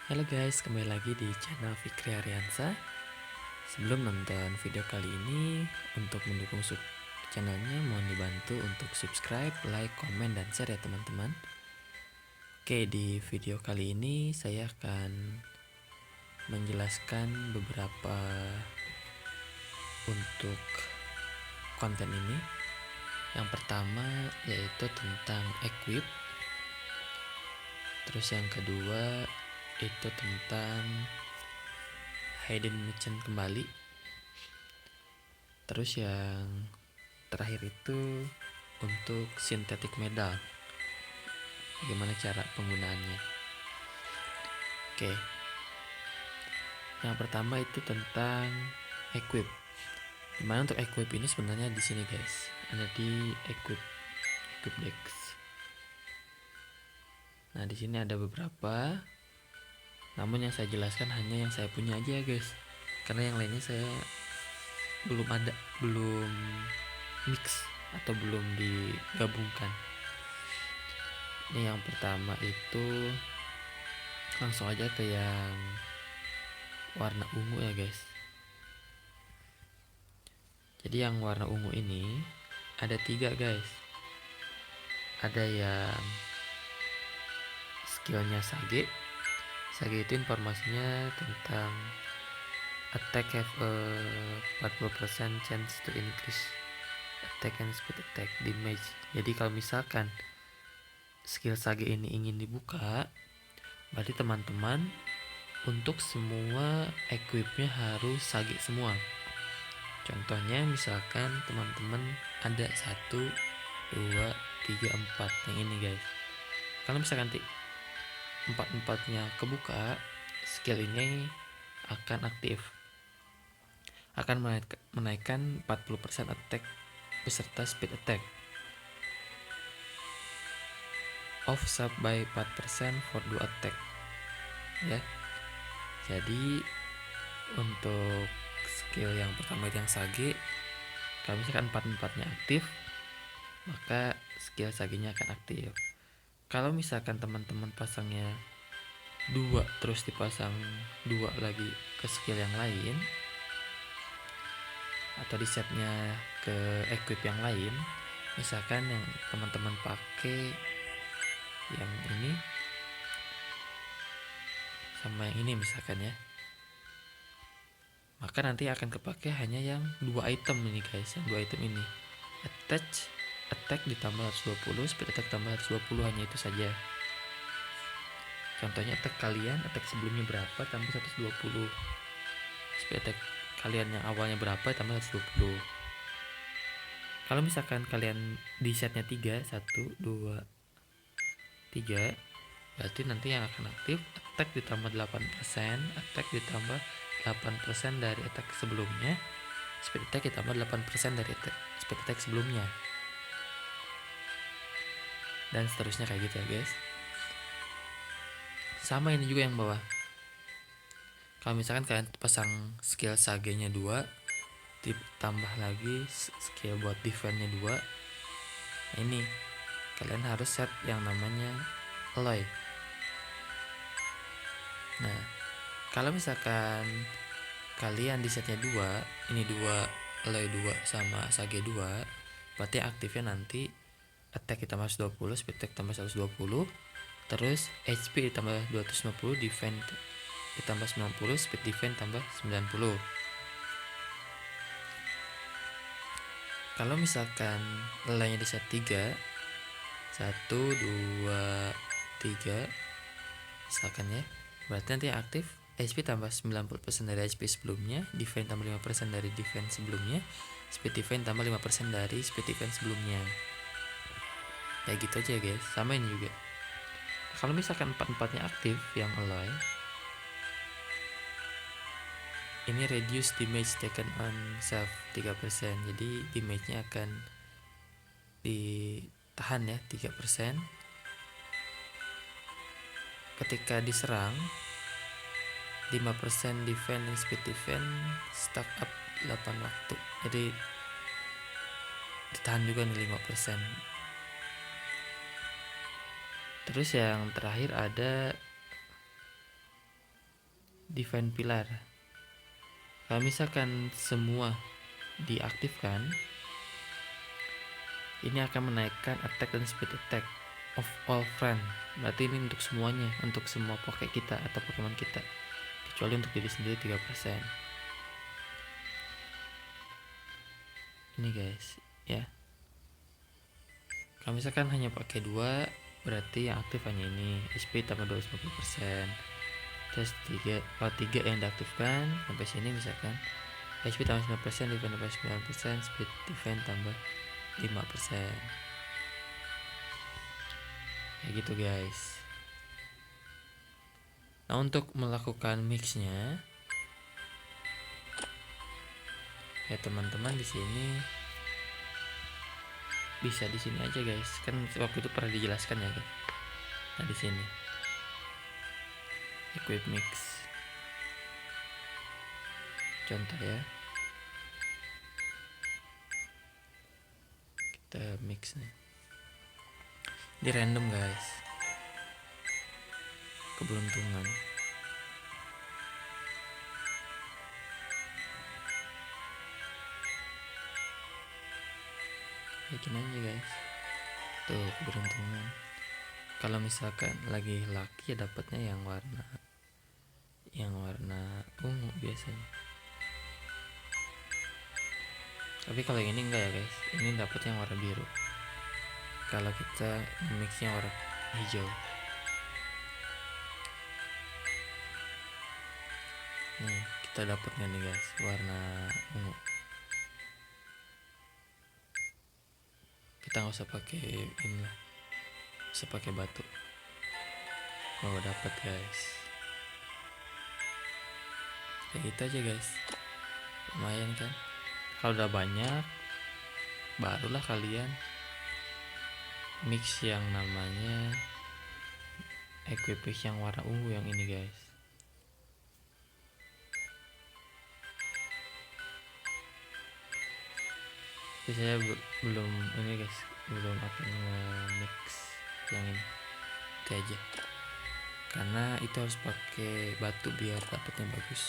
Halo guys, kembali lagi di channel Fikri Ariansa. Sebelum nonton video kali ini, untuk mendukung channelnya mohon dibantu untuk subscribe, like, komen, dan share ya teman-teman. Oke, di video kali ini saya akan menjelaskan beberapa untuk konten ini. Yang pertama yaitu tentang equip. Terus yang kedua itu tentang hidden merchant kembali. Terus yang terakhir itu untuk synthetic medal, bagaimana cara penggunaannya. Oke, yang pertama itu tentang equip. Dimana untuk equip ini sebenarnya di sini guys, ada di equip dex. Nah di sini ada beberapa, namun yang saya jelaskan hanya yang saya punya aja guys, karena yang lainnya saya belum mix atau belum digabungkan. Ini yang pertama itu langsung aja ke yang warna ungu ya guys. Jadi yang warna ungu ini ada 3 guys. Ada yang skillnya Sage. Sage itu informasinya tentang attack have a 40% chance to increase attack and speed attack damage. Jadi kalau misalkan skill Sage ini ingin dibuka, berarti teman-teman untuk semua equipnya harus Sage semua. Contohnya misalkan teman-teman ada 1, 2, 3, 4 yang ini guys. Kalau misalkan 4-4-nya kebuka, skill ini akan aktif, akan menaikkan 40% attack beserta speed attack, off sub by 4% for 2 attack ya. Jadi untuk skill yang pertama yang Sage, kalau misalkan 4-4-nya aktif, maka skill Sage-nya akan aktif. Kalau misalkan teman-teman pasangnya 2 terus dipasang 2 lagi ke skill yang lain, atau di setnya ke equip yang lain, misalkan yang teman-teman pakai yang ini sama yang ini misalkan ya, maka nanti akan kepake hanya yang 2 item ini guys. Yang 2 item ini attack ditambah 120, speed attack tambah 120, hanya itu saja. Contohnya attack sebelumnya berapa tambah 120, speed attack kalian yang awalnya berapa tambah 120. Kalau misalkan kalian di setnya 3, 1, 2, 3, berarti nanti yang akan aktif attack ditambah 8%, attack ditambah 8% dari attack sebelumnya, speed attack ditambah 8% dari speed attack sebelumnya, dan seterusnya kayak gitu ya guys. Sama ini juga yang bawah. Kalau misalkan kalian pasang skill Sage-nya 2, ditambah lagi skill buat defense-nya 2, nah ini kalian harus set yang namanya alloy. Nah kalau misalkan kalian di setnya 2, ini 2 alloy 2 sama Sage 2, berarti aktifnya nanti attack ditambah 120, speed attack tambah 120, terus HP ditambah 250, defense ditambah 90, speed defense tambah 90. Kalau misalkan alloy-nya di set 3, 1, 2, 3 misalkan ya, berarti nanti aktif HP tambah 90% dari HP sebelumnya, defense tambah 5% dari defense sebelumnya, speed defense tambah 5% dari speed defense sebelumnya. Kayak gitu aja guys. Sama ini juga, kalau misalkan 4-4-nya aktif yang alloy, ini reduce damage taken on self 3%. Jadi damage-nya akan ditahan ya 3% ketika diserang. 5% defense dan speed defense stack up 8 waktu. Jadi ditahan juga nih 5%. Terus yang terakhir ada defend pilar. Kalau misalkan semua diaktifkan, ini akan menaikkan attack dan speed attack of all friend. Berarti ini untuk semuanya, untuk semua Poké kita atau Pokemon kita, kecuali untuk diri sendiri 3%. Ini guys, ya. Kalau misalkan hanya pakai 2, berarti yang aktif hanya ini, SP tambah 250%. Terus 3, kalau 3 yang diaktifkan sampai sini misalkan SP tambah 9%, defense tambah 9%, speed defense tambah 5%. Kayak gitu guys. Nah, untuk melakukan mixnya, ya teman-teman di sini bisa di sini aja guys. Kan waktu itu pernah dijelaskan ya guys. Nah, di sini equip mix. Contoh ya. Kita mix nih. Di random guys. Keberuntungan. Yakin aja guys. Tuh keberuntungan. Kalau misalkan lagi lucky ya dapatnya yang warna ungu biasanya. Tapi kalau ini enggak ya guys. Ini dapatnya yang warna biru. Kalau kita mixnya warna hijau. Nih kita dapatnya nih guys warna ungu. Kita nggak usah pakai ini lah, bisa pakai batu. Oh dapat guys. Kayak gitu aja guys. Lumayan kan? Kalau udah banyak, barulah kalian mix yang namanya equip yang warna ungu yang ini guys. Tapi saya belum ini guys, belum akan mix yang ini. Itu aja. Karena itu harus pakai batu biar dapatnya bagus.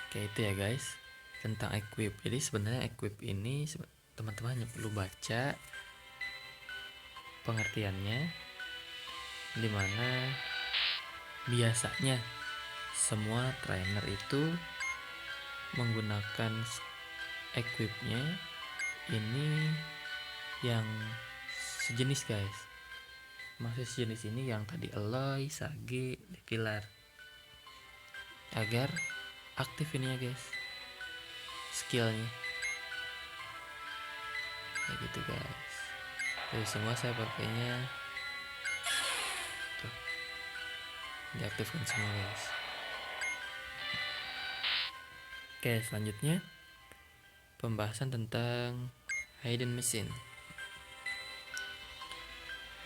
Kayak itu ya guys tentang equip. Jadi sebenarnya equip ini teman-teman hanya perlu baca pengertiannya, dimana biasanya semua trainer itu menggunakan equipnya ini yang sejenis guys. Maksud sejenis ini yang tadi Aloy, Sage, Pilar, agar aktif ini ya guys skillnya. Kayak gitu guys. Jadi semua saya pakainya tuh diaktifkan semua guys. Oke, selanjutnya pembahasan tentang hidden machine.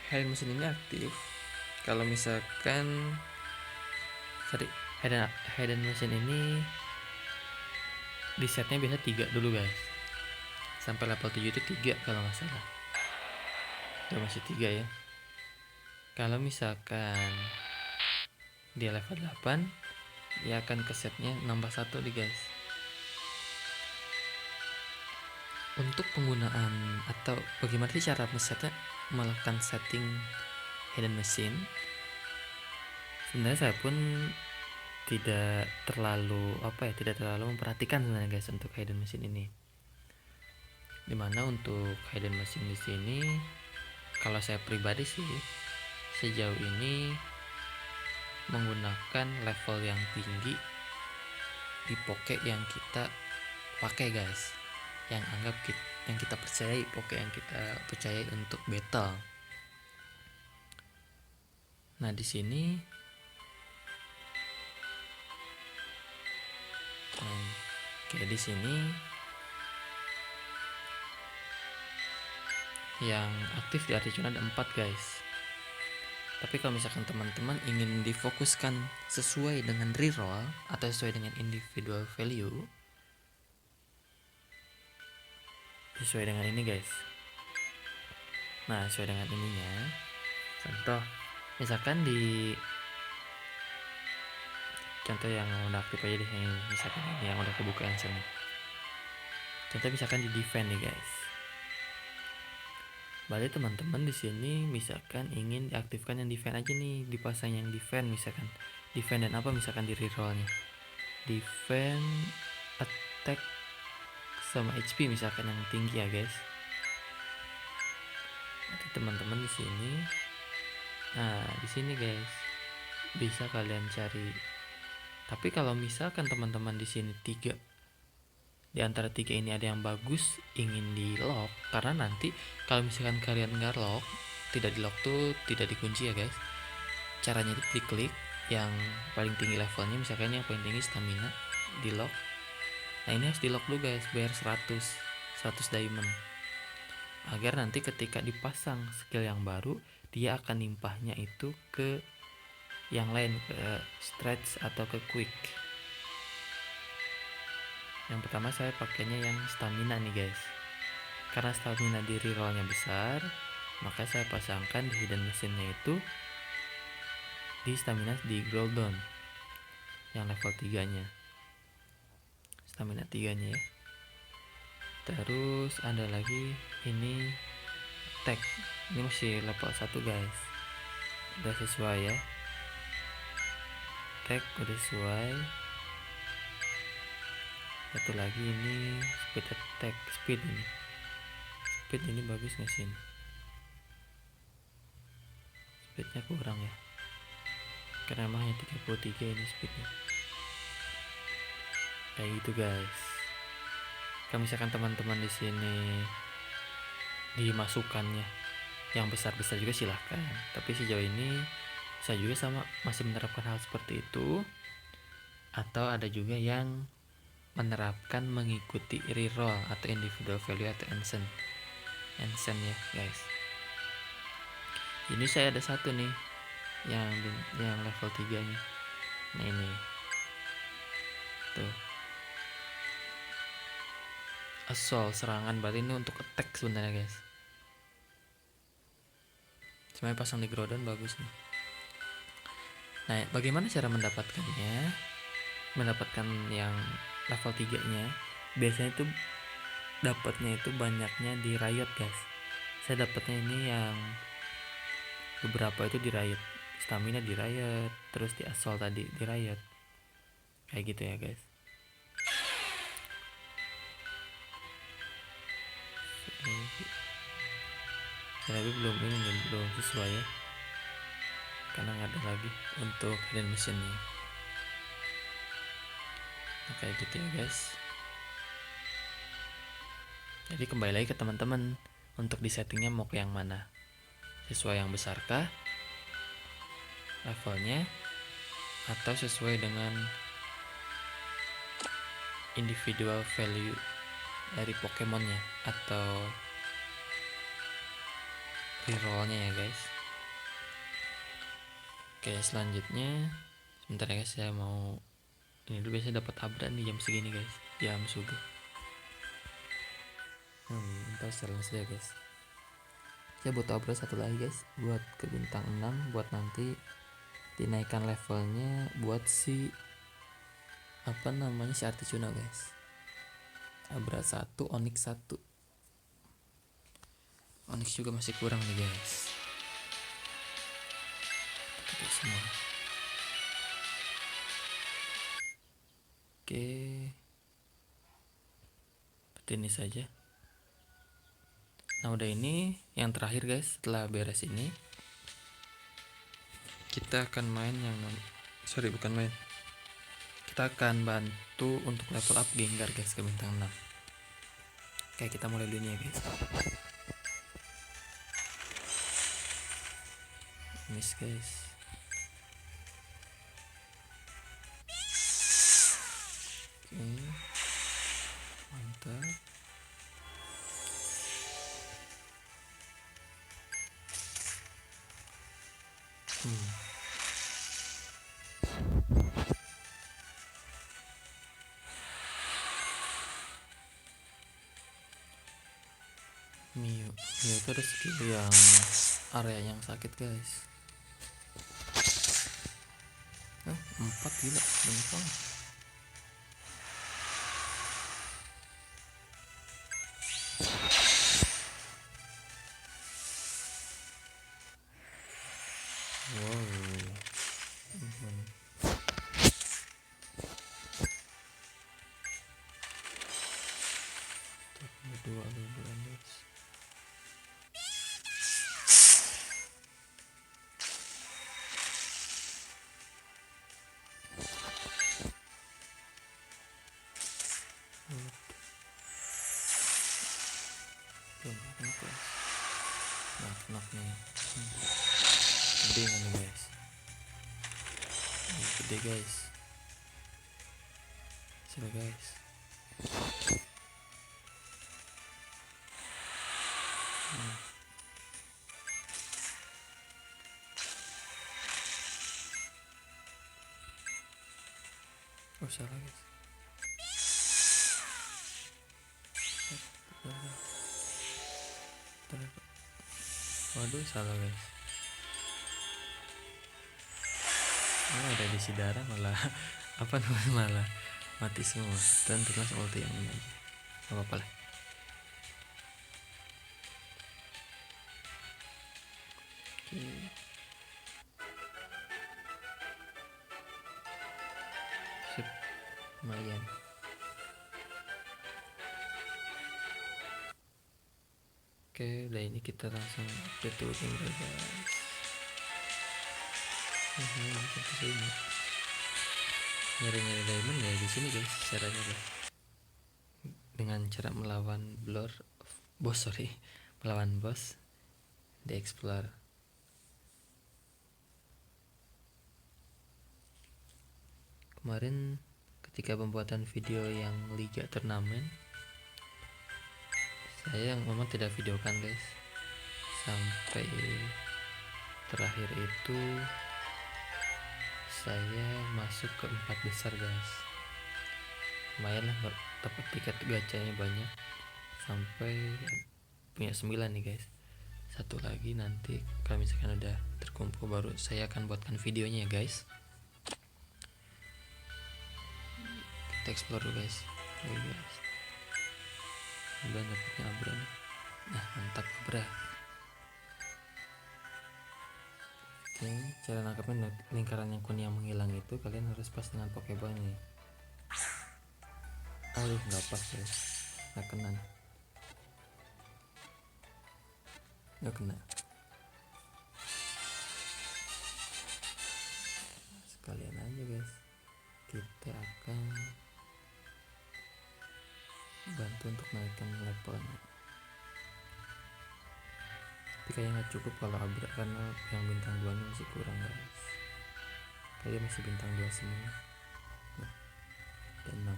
Hidden machine ini aktif kalau misalkan hidden machine ini di setnya biasa 3 dulu guys. Sampai level 7 itu 3 kalau nggak salah. Itu masih 3 ya. Kalau misalkan dia level 8, dia akan ke setnya nambah 1 nih guys. Untuk penggunaan atau bagaimana sih cara melakukan setting hidden machine, sebenarnya saya pun tidak terlalu memperhatikan sebenarnya guys untuk hidden machine ini. Dimana untuk hidden machine di sini, kalau saya pribadi sih sejauh ini menggunakan level yang tinggi di Poké yang kita pakai guys, yang kita percayai, Poké yang kita percayai untuk battle. Nah di sini kayak di sini yang aktif di Articuno ada 4 guys. Tapi kalau misalkan teman-teman ingin difokuskan sesuai dengan reroll atau sesuai dengan individual value, sesuai dengan ini guys. Nah sesuai dengan ininya, contoh misalkan di contoh yang udah aktif aja deh, yang misalkan ini yang udah kebuka Ancient. Contoh misalkan di defend nih guys. Berarti teman-teman di sini misalkan ingin diaktifkan yang defend aja nih, dipasang yang defend misalkan. Defend dan apa misalkan di rerollnya. Defend, attack sama HP misalkan yang tinggi ya guys. Nanti teman-teman di sini, nah di sini guys bisa kalian cari. Tapi kalau misalkan teman-teman di sini di antara tiga ini ada yang bagus, ingin di lock, karena nanti kalau misalkan kalian nggak lock, tidak di lock tuh tidak dikunci ya guys. Caranya itu diklik yang paling tinggi levelnya, misalkan yang paling tinggi stamina, di lock. Nah ini harus di lock dulu guys, bayar 100 diamond, agar nanti ketika dipasang skill yang baru, dia akan nimpahnya itu ke yang lain, ke stretch atau ke quick. Yang pertama saya pakainya yang stamina nih guys, karena stamina di rerollnya besar, maka saya pasangkan di hidden machine-nya itu di stamina di Groudon yang level 3 nya, stamina 3 nya ya. Terus ada lagi ini tag, ini masih level 1 guys, udah sesuai ya, tag udah sesuai. Satu lagi ini speed attack, speed ini bagus nggak sih? Speednya kurang ya, karena emang hanya 33 ini speednya. Kayak gitu guys. Kalau misalkan teman-teman di sini dimasukkannya yang besar-besar juga silahkan, tapi sejauh ini saya juga sama masih menerapkan hal seperti itu. Atau ada juga yang menerapkan mengikuti reroll atau individual value atau Ancient ya guys. Ini saya ada satu nih yang level 3 nya. Nah ini tuh, assault, serangan, berarti ini untuk attack sebenarnya guys. Semuanya pasang di Groudon bagus nih. Nah bagaimana cara mendapatkannya? Mendapatkan yang level 3 nya biasanya itu dapatnya itu banyaknya di Riot guys. Saya dapatnya ini yang beberapa itu di Riot, stamina di Riot, terus di assault tadi di Riot, kayak gitu ya guys. Tapi belum sesuai ya, karena nggak ada lagi untuk hidden mission nya. Nah, kayak gitu ya guys. Jadi kembali lagi ke teman-teman untuk di settingnya mau ke yang mana, sesuai yang besarkah levelnya, atau sesuai dengan individual value dari Pokemonnya atau rerollnya ya guys. Oke, selanjutnya sebentar ya guys, saya mau ini dulu. Biasanya dapat abrak nih jam segini guys, jam subuh. Ntar challenge ya guys, saya butuh abrak satu lagi guys buat ke bintang 6, buat nanti dinaikkan levelnya buat si apa namanya, si Articuno guys. Abra 1, Onyx 1. Onyx juga masih kurang nih guys. Oke semua. Oke, seperti ini saja. Nah udah, ini yang terakhir guys. Setelah beres ini kita akan main yang kita akan bantu untuk level up Gengar guys ke bintang 6. Oke, kita mulai dulu nih ya guys. Miss guys. Oke, mantap. Mio itu ada skill yang area yang sakit guys. 4 gila, banyak banget. Wow. Dua guys. Knock nih. Gede nggak nih guys? Gede guys. Coba guys. Oh salah guys. Waduh salah guys. Ada di darah malah apa namanya, malah mati semua. Dan terus ulti yang ini aja. Gak apa-apa lah. Oke. Sip. Lumayan. Oke, udah ini kita langsung update dulu guys. Nyari-nyari diamond ya di sini guys caranya guys. Dengan cara melawan melawan boss di explore. Kemarin ketika pembuatan video yang liga turnamen, saya memang tidak videokan guys, sampai terakhir itu saya masuk ke 4 besar guys. Lumayan lah, dapat tiket gacanya banyak, sampai punya 9 nih guys. Satu lagi nanti kalau misalkan udah terkumpul baru saya akan buatkan videonya ya guys. Kita explore dulu guys. Udah dapetnya Abra nih. Nah mantap Abra. Oke, cara nangkapnya lingkaran yang kuning yang menghilang itu kalian harus pas dengan pokeball nih. Aduh nggak pas guys, nggak kena. Sekalian aja guys, kita akan bantu untuk naikkan levelnya. Tapi kayaknya nggak cukup kalau Abra, karena yang bintang 2 nya masih kurang guys. Kayaknya masih bintang 2 semua. Dan 6.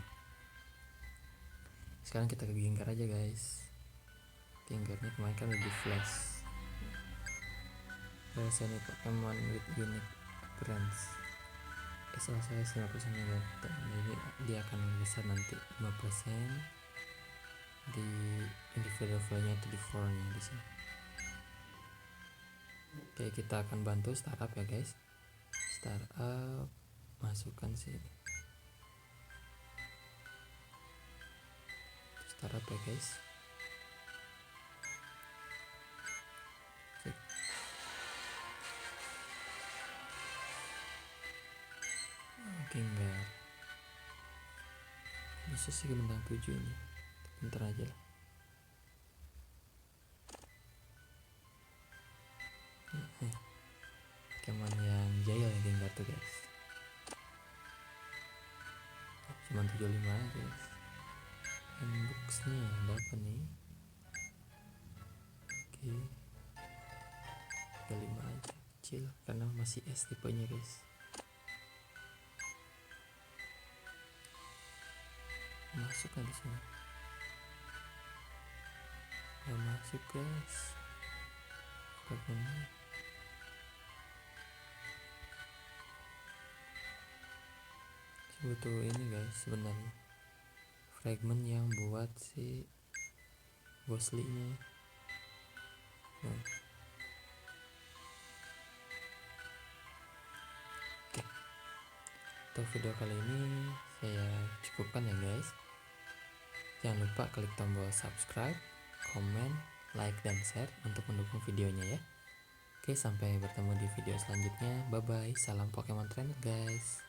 Sekarang kita ke Gengar aja guys. Gengarnya kemarin kan udah di flash. Saya nih Pokemon with unique appearance. SL saya 5% ya, dan ini dia akan besar nanti 5% di individual value nya, itu di 4 nya di sini. Oke, kita akan bantu startup ya guys. Startup, masukkan sini startup ya guys. Oke, enggak bisa sih ke bintang 7 ini, bentar aja lah. Pokemon yang jaya ya Gengar tuh guys, cuma 75 aja guys. Inboxnya berapa nih? Oke, 35 aja, kecil karena masih S tipenya guys. Masuk kan di sini? Gak masuk guys. Bagaimana? Butuh ini guys sebenarnya, fragment yang buat si Bosley-nya. Nah. Oke. Untuk video kali ini saya cukupkan ya guys. Jangan lupa klik tombol subscribe, komen, like, dan share untuk mendukung videonya ya. Oke, sampai bertemu di video selanjutnya. Bye bye. Salam Pokemon Trainer guys.